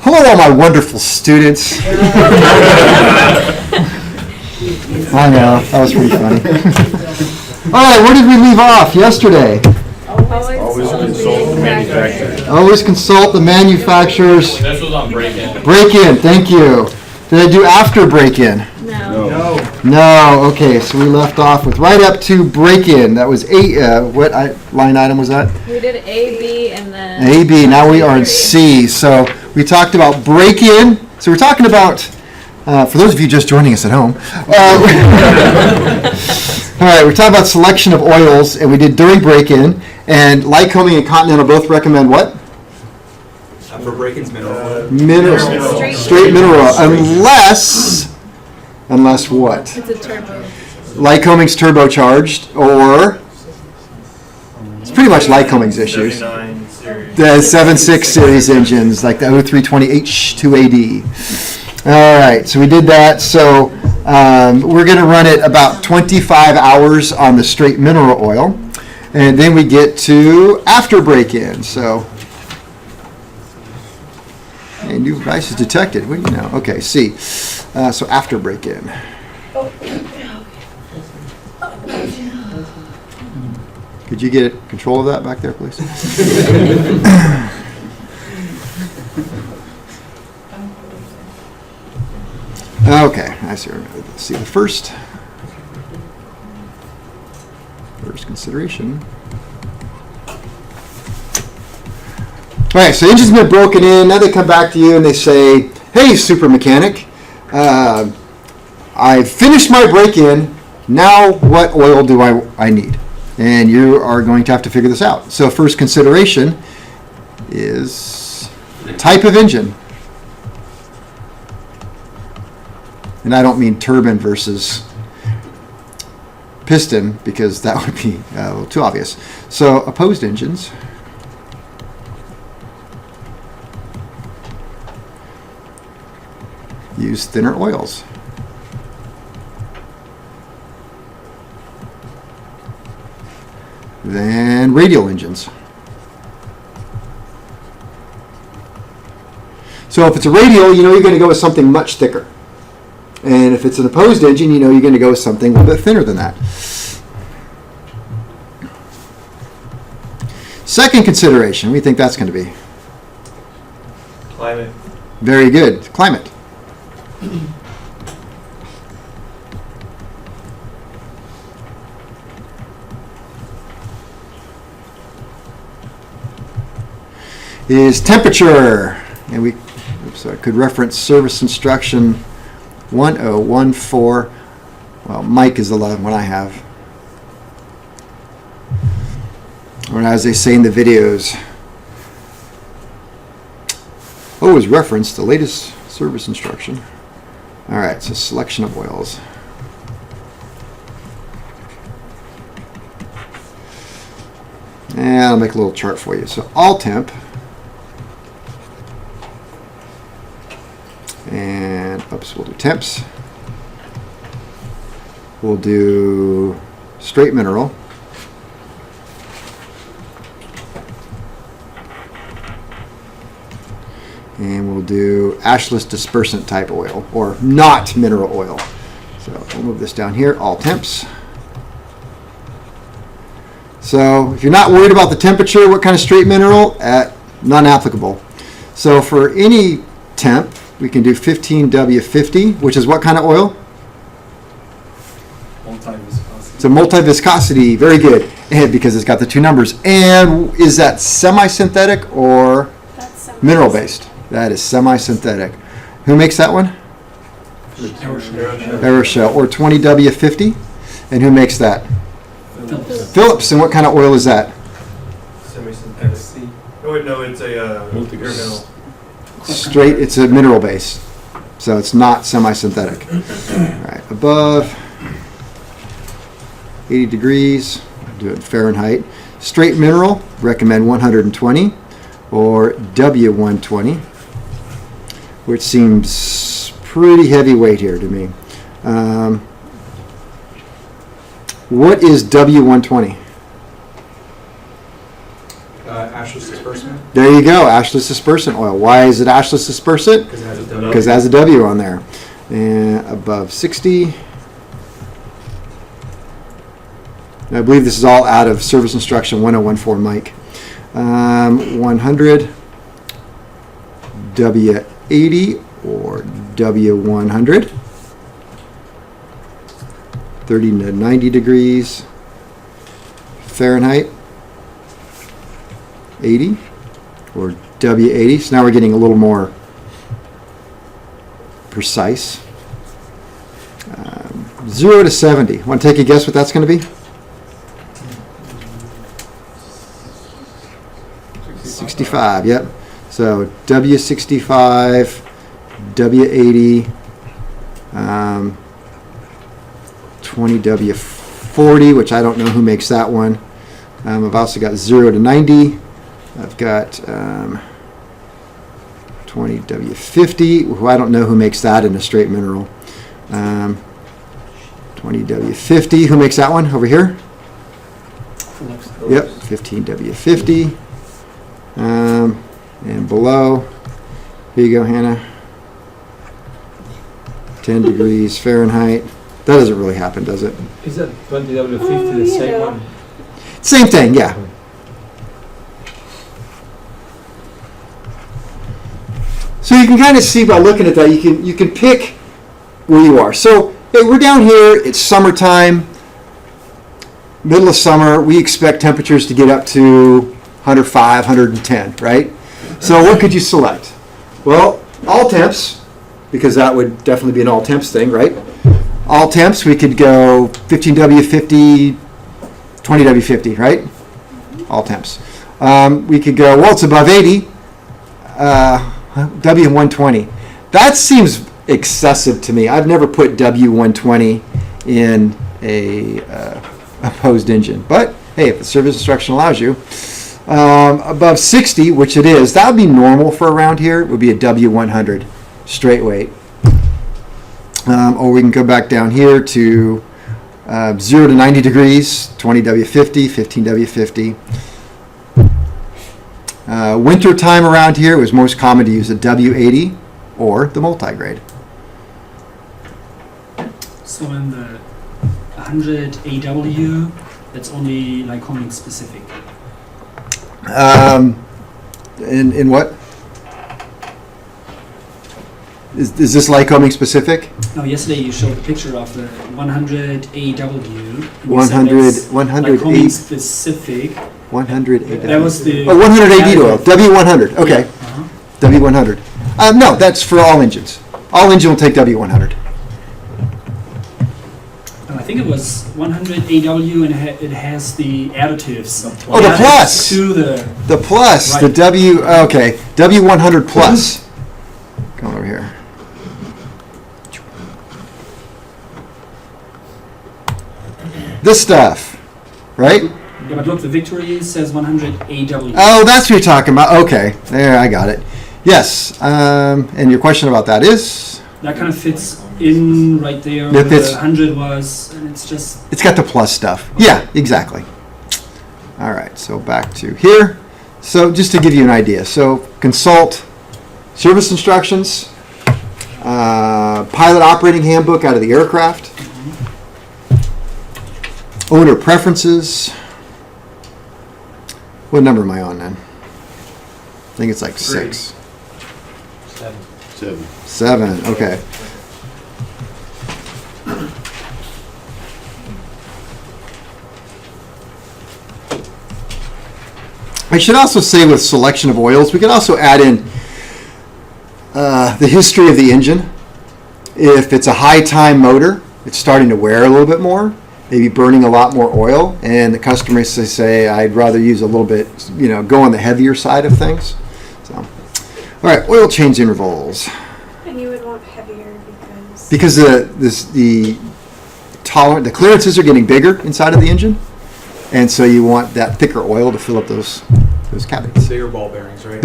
Hello, all my wonderful students. I know, that was pretty funny. All right, where did we leave off yesterday? Always consult the manufacturer. Always consult the manufacturers. This was on break-in. Break-in, thank you. Did I do after break-in? No. No, okay, so we left off with right up to break-in. That was what line item was that? We did A, B, and then... A, B, now we are in C. So we talked about break-in. So we're talking about, for those of you just joining us at home, all right, we're talking about selection of oils, and we did during break-in. And Lycoming and Continental both recommend what? For break-ins, mineral oil. Straight mineral oil, unless what? It's a turbo. Lycoming's turbocharged, or it's pretty much Lycoming's issues. 79 series. The 7.6 series engines, like the 0320H2AD. All right, so we did that. So we're going to run it about 25 hours on the straight mineral oil, and then we get to after break-in. So, a new device is detected. What do you know? Okay, C. So after break-in. Could you get control of that back there, please? Okay, I see. Let's see the first consideration. All right, so engine's been broken in. Now they come back to you and they say, "Hey, super mechanic, I've finished my break-in. Now, what oil do I need?" And you are going to have to figure this out. So first consideration is type of engine. And I don't mean turbine versus piston, because that would be a little too obvious. So opposed engines. Use thinner oils. Then radial engines. So if it's a radial, you know you're going to go with something much thicker. And if it's an opposed engine, you know you're going to go with something a little bit thinner than that. Second consideration, what do you think that's going to be? Climate. Very good. Climate. Is temperature. And I could reference service instruction 1014. Well, Mike is the one I have. Or as they say in the videos, always reference the latest service instruction. All right, so selection of oils. And I'll make a little chart for you. So all temp. And oops, we'll do temps. We'll do straight mineral. And we'll do ashless dispersant type oil, or not mineral oil. So we'll move this down here, all temps. So if you're not worried about the temperature, what kind of straight mineral? None applicable. So for any temp, we can do 15W50, which is what kind of oil? Multi-viscosity. It's a multi-viscosity, very good, and because it's got the two numbers. And is that semi-synthetic or mineral-based? That is semi-synthetic. Who makes that one? Aeroshell. Or 20W50. And who makes that? Phillips. And what kind of oil is that? Semi-synthetic. Oh wait, no, it's a pure mineral. Straight, it's a mineral base. So it's not semi-synthetic. All right, above 80 degrees, do it in Fahrenheit. Straight mineral, recommend 120 or W120, which seems pretty heavyweight here to me. What is W120? Ashless disbursement, There you go, ashless dispersant oil. Why is it ashless dispersant? because it has a W. Because it has a W on there. And above 60. And I believe this is all out of Service Instruction 1014 Mike. 100 W80 or W100. 30 to 90 degrees Fahrenheit. 80 or W80. So now we're getting a little more precise. 0 to 70. Want to take a guess what that's going to be? 65, yep. So W65, W80, 20W40, which I don't know who makes that one. I've also got 0 to 90. I've got 20W50, who I don't know who makes that in a straight mineral. 20W50, who makes that one over here? Yep, 15W50. And below, here you go, Hannah. 10 degrees Fahrenheit. That doesn't really happen, does it? Is that 20W50 the same one? Same thing, yeah. So you can kind of see by looking at that, you can pick where you are. So hey, we're down here, it's summertime, middle of summer, we expect temperatures to get up to 105, 110, right? So what could you select? Well, all temps, because that would definitely be an all temps thing, right? All temps, we could go 15W50, 20W50, right? All temps. We could go, well, it's above 80, W120. That seems excessive to me. I've never put W120 in a opposed engine. But, hey, if the service instruction allows you. Above 60, which it is, that would be normal for around here. It would be a W100 straight weight. Or we can go back down here to 0 to 90 degrees, 20W50, 15W50. Winter time around here, it was most common to use a W80 or the multigrade. So in the 100 AW, that's only Lycoming specific. In what? Is this Lycoming specific? No, yesterday you showed a picture of the 100 AW. 100 Lycoming specific. 100 That was the. Oh, 180 oil. W100. Okay. Yeah, uh-huh. W100. No, that's for all engines. All engine will take W100. I think it was 100 AW and it has the additives. Oh, the plus. To the. The plus, the Right. W, okay, W100 plus. Come over here. This stuff, right? Yeah, but look, the Victory says 100 AW. Oh, that's what you're talking about. Okay, there, I got it. Yes, and your question about that is? That kind of fits in right there It where fits. the 100 was, and it's just. It's got the plus stuff. Yeah, exactly. All right, so back to here. So just to give you an idea, so consult service instructions, pilot operating handbook out of the aircraft, owner preferences. What number am I on then? I think it's like 6. 7, okay. I should also say with selection of oils, we can also add in the history of the engine. If it's a high time motor, it's starting to wear a little bit more, maybe burning a lot more oil, and the customers say, I'd rather use a little bit, go on the heavier side of things. So, all right, oil change intervals. And you would want heavier because The clearances are getting bigger inside of the engine, and so you want that thicker oil to fill up those cavities. Bigger ball bearings, right?